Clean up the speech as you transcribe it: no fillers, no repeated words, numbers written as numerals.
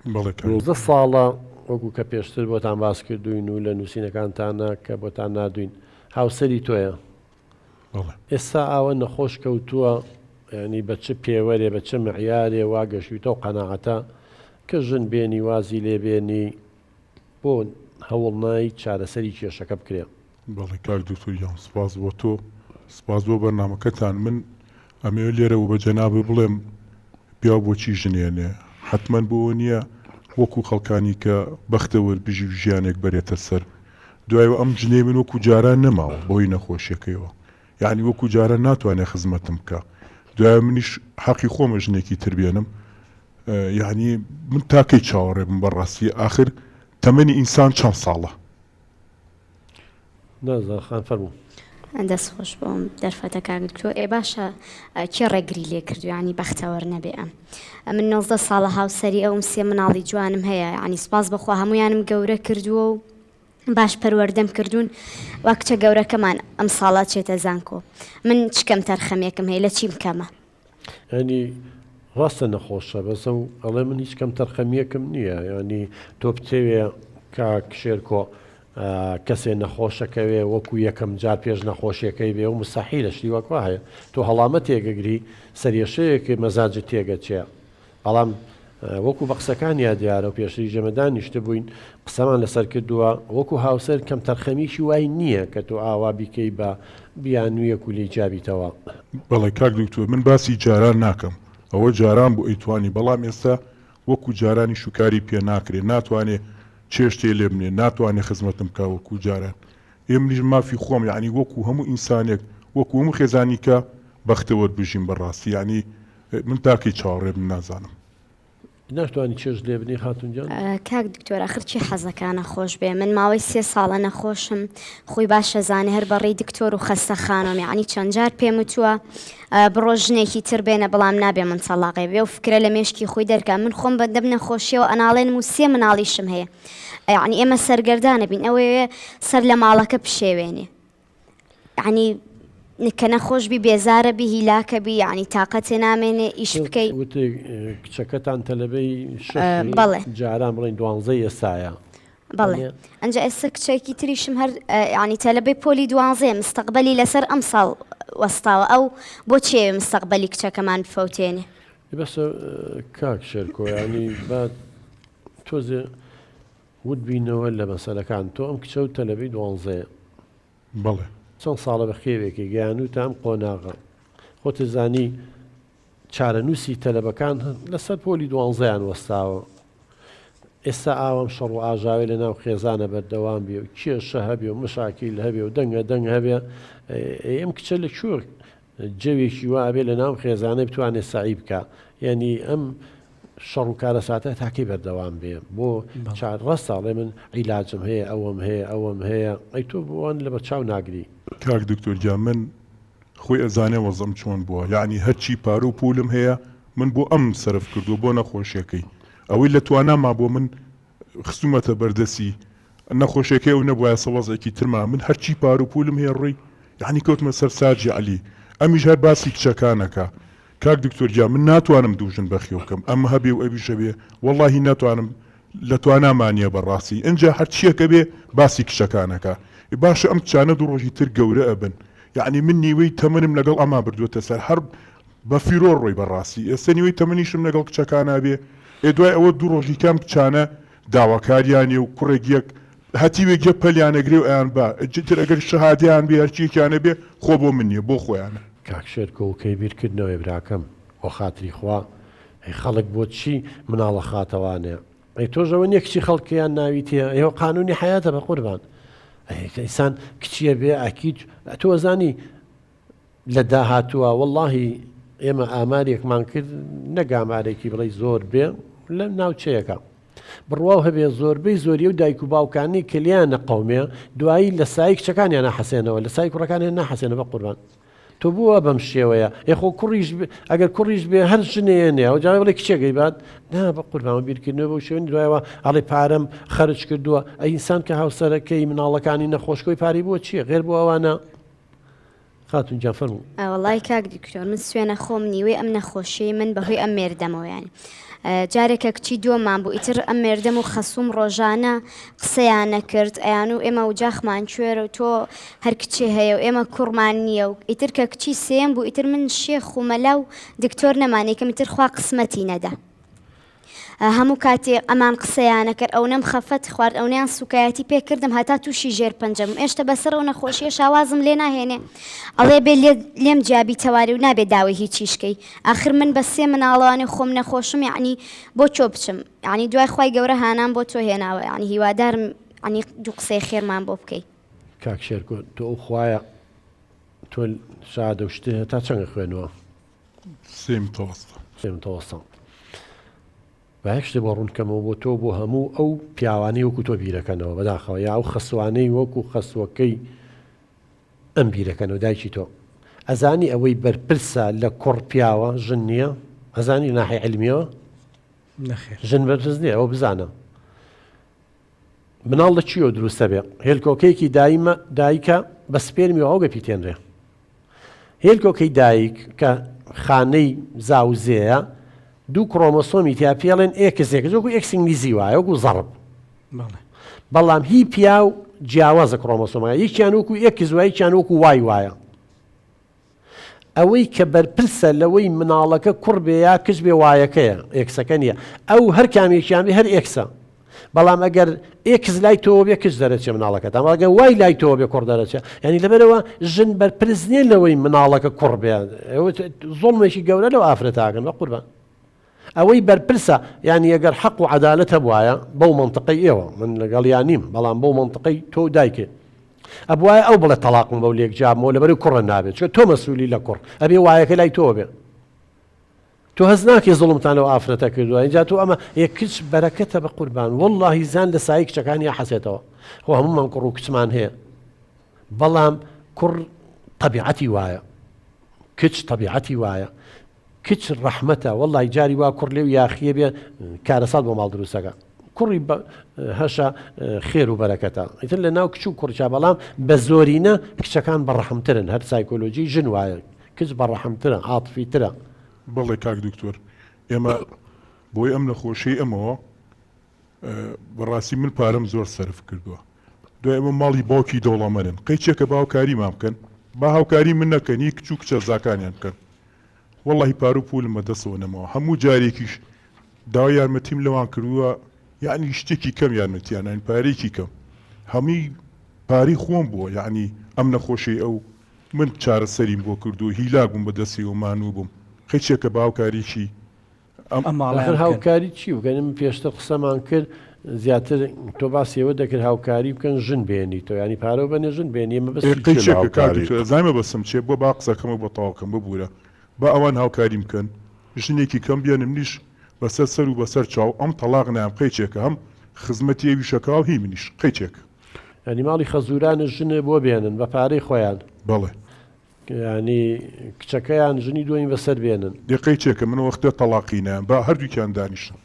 90 ساڵە وەکو کە پێشتر بۆتان باس کردوین و لە نووسینەکانتانە کە بۆتان نادوین هاوسەری تۆیە ئێستا ئاوە نەخۆش کەوتووە ینی بە چ پێوەرێ بە چه معیارێ وا گەشتویتەوە قەناعەتە کە ژن بێنی وازی لێبێنی بۆ هەوڵنای چارەسەری کێشەکە بکرێ. بەڵێ کاک دکتۆریان سپاس بۆ تۆ سپاس بۆ بەرنامەکەتان. من ئەمێ لێرە و بە جەنابێ بڵێم پیا بۆچی ژنێنێ حتمما بۆ نییە وەکو خەڵکانی کە بەختەوە بژی ژیانێک بەرێتە سەر دوایەوە ئەم ژنێ من وەکو جاران نەماوە بۆی نەخۆشیەکەیەوە یعنی وەکو جاران ناتوانێت خزمەتم بکە دوایە منیش حەقی خۆمە ژنێکی تربێنم یعنی من تاکەی چاوەڕێ بم بەڕاستی آخر تەمەنی ئینسان چەند ساڵە؟ نازانخان فەرموو. دەست خۆش بۆم دەرفەتە کاگرتووە ئێ باشە کێ ڕێگری لێ کردو ینی بەختەوەر نەبێ من 90 ساڵە هاوسەری ئەوم سێ مناڵی جوانم هەیە ینی سپاس بەخوا هەمویانم گەورە کردووە و باش پەروەردەم کردوون وا کچە گەورەکەمان ئەم ساڵات چێتە زانکۆ من چکەم تەرخەمێکم هەیە لە چیم کەمە ینی ڕاستە نەخۆشە بەسە و ئەڵێ من هیچ کەم تەرخەمیەکم نییە ینی تۆ بتێوێ کاک شێرکۆ کەسێ نەخۆشەکەوێ وەکو یەکەم جار پێش نەخۆشیەکەی بێ و مستەحیلە شتی وەکوا هەیە تۆ هەڵامە تێگەگری سەریەشەیەکی مەزاجت تێگەچێ بەڵام وەکو بە قسەکانیا دیارە و پێشتری ژەمەدانیشتە بووین قسەمان لەسەر کردووە وەکو هاوسەر کەم تەرخەمیشی وای نییە کە تۆ ئاوا بیکەی بە بیانویەک و لێی جابیتەوە. بەڵێ کاک دکتۆر من باسی جاران ناکەم ئەوە جاران بۆ ئەیتوانی بەڵام ئێستا وەکو جارانی شوکاری پێ ناکرێت ناتوانێت چێشتێ لێ بنێ ناتوانێت خزمەتم کا وەکو جاران ئێمنیش مافی خۆم یعنی وەکو هەموو ئینسانێک وەکو هەموو خێزانی کە بەختەوە بژین بەڕاستی ینی من تاکەی چاوەڕێ بم نازانم. ناتوانانی چێژ لێ بنی خاتونجان؟ کاک دکتۆر ئاخر چی حەزەکانە خۆش بێ من ماوەی 3 ساڵە نەخۆشم خۆی باشە زانێ هەر بەڕێی دکتۆر و خەستەخانەم یعنی چەند جار پێم وتووە بڕۆ ژنێکی تر بێنە بەڵام نابێ من سەڵاقێ بێ و فکرە لە مێشکی خۆی دەرکە من خۆم بە دەم نەخۆشیەوە ئەناڵێنم و 3 مناڵیشم هەیە یعنی ئێمە سەرگەردانە بین ئەوەیە سەر لە ماڵەکە پشێوێنێ یعنی کە نەخۆش بی بێزارە بی هیلاکە بی یعنی تااقەتێ نامێنێ ئیش بکەی کچەکەتان تەلەبەی بەڵێ جاران بڵین 12 ئێستاە بەڵێ ئەنج ئێستا کچێکی تریشم هەر ینی تەلەبەی پۆلی 12 مستەقبەلی لەسەر ئەم ساڵ وەستاوە ئەو بۆ چێ مستەقبەلی کچەکەمان بفەوتێنێ بەس کاک شێرکۆ ینی با تۆزێ ود بینەوە لە مەسەلەکان تۆ ئەم کچە و تەلەبەی 12 بەڵێ چەند ساڵە بە خێوێکی گەیانوتە ئەم قۆناغە خۆتە زانی چارەنووسی تەلەبەکان لەسەر پۆلی 12یان وەستاوە ئێستا ئاوام شەڕ و ئاژاوی لە ناو خێزانە بەردەوام بێ و کێشە هەبێ و مشاکیل هەبێ و دەنگ هەبێ ئەم کچە لە کوێ جەوێکی وا بێ لە ناو خێزانە بتوانێت سعی بکە یعنی ئەم شەڕ و کارەساتە تاکەی بەردەوام بێ بۆ چار ڕاستاڵێ من عیلاجم هەیە ئەوەم هەیە ئەی تۆ بۆوان لە بەرچاو ناگری. کاک دکتۆر گیان من خۆی ئەزانێ وەزەم چۆن بووە یعنی هەرچی پارە و پولم هەیە من بۆ ئەم سەرف کردو بۆ نەخۆشیەکەی ئەوەی لە تواناما بۆ من خستومەتە بەردەسی نەخۆشیەکەی و نەبووە سەوەزێکی ترما من هەرچی پار و پولم هەیە ڕێی یعنی کەوتمە سەر ساجی عەلی ئەمیش هەر باسی کچەکانەکە کاک دکتۆر گیان من ناتوانم دووژن بەخێو بکەم ئەم هەبێ و ئەویشە بێ وەڵڵاهی ناتوانم لە توانامانیە بەڕاستی ئەنجا هەرچیەکە بێ باسی کچەکانەکە باشە ئەم کچانە دوو ڕۆژی تر گەورە ئەبن یعنی من نیوەی تەمەنم لەگەڵ ئەما بردووەتە سەر هەر بە فیرۆ ڕۆی بەڕاستی ئێستا نیوەی تەمەنیشم لەگەڵ کچەکانە بێ دوای ئەوە دوو ڕۆژی کام کچانە داواکاریانێ و کوڕێکیەک هەتیوێک یە پەلیانەگرێ و ئەیان با جتر ئەگەر شەهادیان بێ هەرچیەکیانە بێ خۆ بۆ من نییە بۆ خۆیانە. کاک شێرکۆ و کەی بیرکردنەوەی براکەم بۆ خاتری خوا خەڵک بۆ چی مناڵە خاتەوانێ ئەی تۆژەوە نیە کچی خەڵکیان ناویتە ئێوە قانونی حیاتە بە قوربان ئینسان کچیە بێ ئەکیید تۆ زانی لە داهاتووە واللهی ئێمە ئامارێکمان کرد نەگامارێکی بڵێ زۆر بێ لە ناوچەیەەکە بڕواو هەبێ زۆربەی زۆری و دایک و باوکانی کلیانە قەومێ دوایی لە سای کچەکانیان ناحەسێنەوە لە سای کوڕەکانیان ناحەسێنە بە قوربان تۆ بووە بەم شێوەیە یخۆ کوڕیش ئەگەر کوڕیش بێ هەر ژنێنێ و جاوی بڵێ کچێگەی بات نا بە قوربانەوە بیرکردنەوە بۆ شوێنی دوایەوە ئەڵێ پارەم خەرج کردووە ئەی ئینسان کە هاوسەرەکەی مناڵەکانی نەخۆشکۆی پاری بووە چییە غێر بۆ ئەوانە خاتون جان فەرموو. وەڵای کاک دکتۆر من سوێنە خۆم نیوەی ئەم نەخۆشیی من بەهۆی ئەم مێردەمەوە یانی جارێکە کچی دووەمان بوو ئیتر ئەم مێردەم و خەسووم ڕۆژانە قسەیان نەکرد ئەیان و ئێمە و جاخمان کوێرە و تۆ هەر کچێ هەیە و ئێمە کوڕمان نییە و ئیتر کە کچی سێم بوو ئیتر من شێخ و مەلا و دکتۆر نەمانێکم ئیتر خوا قسمەتی نەدا هەموو کاتێ ئەمان قسەیانە کرد ئەو نەم خەفەت خوارد ئەو نیان سوکایەتی پێ کردم هەتا تووشی ژێر پەنجەم ئێشتا بەسەر ئەو نەخۆشیە شاوازم لێ ناهێنێ ئەڵێ بێ لێم جیابی تەواری و نابێ داوای هیچیشکەی آخر من بە سێ مناڵەوانی خۆم نەخۆشم یعنی بۆ چۆ بچم یعنی دوای خی گەورە هانام بۆ تۆ هێناوە یعنی هیوادارم ینی دوو قسەی خێرمان بۆ بکەی کاک شێرکۆ تۆ ئەو خوایە تۆ شادە و شتێ تا چەندە خوێنەوە سێم تۆستە سێم تەوەسە باەک شتێ بۆ ڕوونکەمەوە بۆ تۆ بۆ هەموو ئەو پیاوانەی وەکو تۆ بیرەکەنەوە بەداخەوە یا ئەو خەسوانەی وەکو خەسوەکەی ئەم بیرەکەنەوە دایکی تۆ ئەزانی ئەوەی بەرپرسە لە کوڕ پیاوە ژن نییە ئەزانی ناحی علمیەوە ژن بەرپرس نییە ئەوە بزانە مناڵ لە چیەوە دروستە بێ هێلکۆکەیەکی دایکە بە سپێرمی ئەو گەپیتێنرێ هێلکۆکەی دایک کە خانەی زاوزەیە دوو کڕۆمۆسۆمی تیا پێڵێن ئێکسێک وەکو ئێکسینگلیزی وایە وەکو زەڕب بەڵام هی پیا و جیاوازە کڕۆمۆسۆمە یەکیان وەکو ئێکس وایە یەکیان وەکو وای وایە ئەوەی کە بەرپرسە لەوەی مناڵەکە کوڕ بێ یا کچ بێ وایەکەیە ئێکسەکە نییە ئەو هەر کامێکیان بێ هەر ئێکسە بەڵام ئەگەر ئێکس لای تۆ بێ کچ دەرەچێ مناڵەکەت ئەماگە وای لای تۆ بێ کوڕ دەرەچێ ینی لەبەرەوە ژن بەرپرس نییە لەوەی مناڵەکە کوڕ بێ زۆڵمێکی گەورە لەو ئافرەتاکەن بە قوربان ئەوەی بەرپرسە یانی ئەگەر حەق و عەدالەت هەبوایە بەو منتقەی ئێوە من لەگەڵیان نیم بەڵام بەو منتقەی تۆ دایکێ ئەبوایە ئەو بڵێ تەلاقم بەو لێک جابمەوە لەبەری کوڕە نابێت چکە تۆ مەسئولی لە کوڕ ئەبێ وایەکە لای تۆ بێ تۆ هەز ناکێ زوڵمتانەوە ئافرەتە کردووە اینجا تۆ ئەمە یەک کچ بەرەکەتە بە قوربان وەڵڵاهی زان لە سایه کچەکانی حەسێتەوە خۆ هەموومان کوڕ و کچمان هەیە بەڵام کوڕ طەبیعەتی وایە کچ طەبیعەتی وایە کچ ڕەحمەتە وەڵڵاهی جاری وا کوڕ لێو یاخیە بێ کارەسات بۆ ماڵ دروستەکە کوڕی هەشە خێر و بەرەکەتە ئیتر لە ناو کچ و کوڕچا بەڵام بە زۆرینە کچەکان بەڕەحمترن هەر سایکۆلۆژی ژن وایە کچ بەڕەحمترە عاتفیترە بەڵێ کاک دکتۆر ئێمە بۆی ئەم نەخۆشی ئەمەوە بەڕاستی من پارەم زۆر سەرف کردووە دوای ئەمە ماڵی باوکی دەوڵەمەرن قەیچێکە باوکاریمان بکەن با هاوکاری من نەکەنی کچ و کچە زاکانیان بکەن وەڵڵاهی پار و پولم بەدەستەوە نەمەوە هەموو جارێکیش داوای یارمەتیم لەوان کردووە یعنی شتێکی کەم یارمەتیانان پارێکی کەم هەمووی پاری خۆم بووە یعنی ئەم نەخۆشی ئەو من چارەسەریم بۆ کردو هیلاک بووم بەدەستی و مانوو بووم خەیچێکە باوکاریشی ئەم هاوکاری چی بگەن من پێشتر قسەمان کرد زیاتر تۆ باسیەوە دەکرد هاوکاری بکەن ژن بێنی تۆ ینی پارە بەنێ ژن بێنی ئمە زایمە بەسم چێ بۆ با قسەکەمە بە تاواکەم ببوورە با ئەوان هاوکاری بکەن ژنێکی کەم بێنم نیش بەسەر سەر و بەسەر چاو ئەم تەلاق نام قەیچێکە هەم خزمەتی ئەوی شەکاو هی منیش قەیچێک ینی ماڵی خەزورانە ژنە بۆ بێنن بە پارەی خۆیان بەڵێ ینی کچەکەیان ژنی دوین بەسەر بێنن دقەیچێکە من وەختە تەلاقینە با هەردووکیان دانیشتن